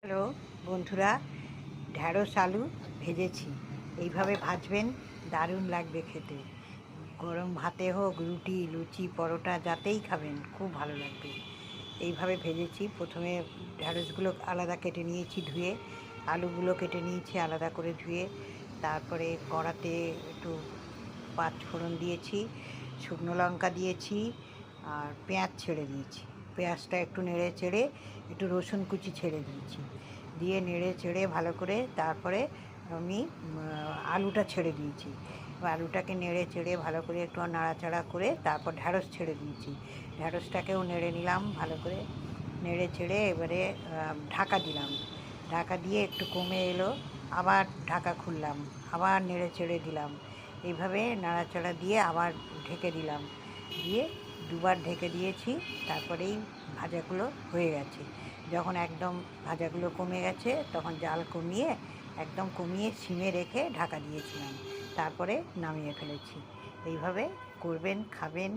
Hello বন্ধুরা, ঢ্যাঁড়স আলু ভেজেছি। এইভাবে ভাজবেন, দারুণ লাগবে খেতে। গরম ভাতে হোক, রুটি, লুচি, পরোটা যাতেই খাবেন, খুব ভালো লাগবে। এইভাবে ভেজেছি। প্রথমে ঢ্যাঁড়সগুলো আলাদা কেটে নিয়েছি ধুয়ে, আলুগুলো কেটে নিয়েছি আলাদা করে ধুয়ে। তারপরে কড়াতে একটু পাঁচ ফোড়ন দিয়েছি, শুকনো লঙ্কা দিয়েছি, আর পেঁয়াজ ছেড়ে দিয়েছি। পেঁয়াজটা একটু নেড়ে চেড়ে একটু রসুন কুচি ছেড়ে দিয়েছি, দিয়ে নেড়ে চেড়ে ভালো করে তারপরে আমি আলুটা ছেড়ে দিয়েছি। আলুটাকে নেড়ে চেড়ে ভালো করে একটু নাড়াচাড়া করে তারপর ঢ্যাঁড়স ছেড়ে দিয়েছি। ঢ্যাঁড়সটাকেও নেড়ে নিলাম ভালো করে, নেড়ে চেড়ে এবারে ঢাকা দিলাম। ঢাকা দিয়ে একটু কমে এলো, আবার ঢাকা খুললাম, আবার নেড়ে চেড়ে দিলাম। এইভাবে নাড়াচাড়া দিয়ে আবার ঢেকে দিলাম, দিয়ে দুবার ঢেকে দিয়েছি। তারপরেই ভাজাগুলো হয়ে গেছে। যখন একদম ভাজাগুলো কমে গেছে তখন জাল কমিয়ে, একদম কমিয়ে সিমে রেখে ঢাকা দিয়েছিলাম। তারপরে নামিয়ে ফেলেছি। এইভাবে করবেন, খাবেন,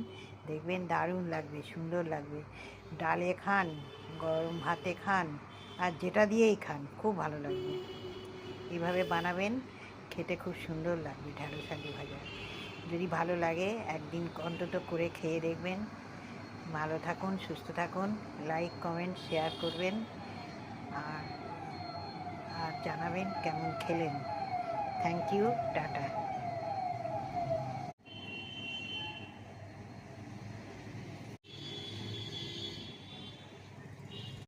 দেখবেন দারুণ লাগবে, সুন্দর লাগবে। ডালে খান, গরম ভাতে খান, আর যেটা দিয়েই খান খুব ভালো লাগবে। এইভাবে বানাবেন, খেতে খুব সুন্দর লাগবে ঢ্যাঁড়স আলু ভাজা। যদি ভালো লাগে একদিন অন্তত করে খেয়ে দেখবেন। ভালো থাকুন, সুস্থ থাকুন, লাইক কমেন্ট শেয়ার করবেন, আর আর জানাবেন কেমন খেলেন। Thank you, tata.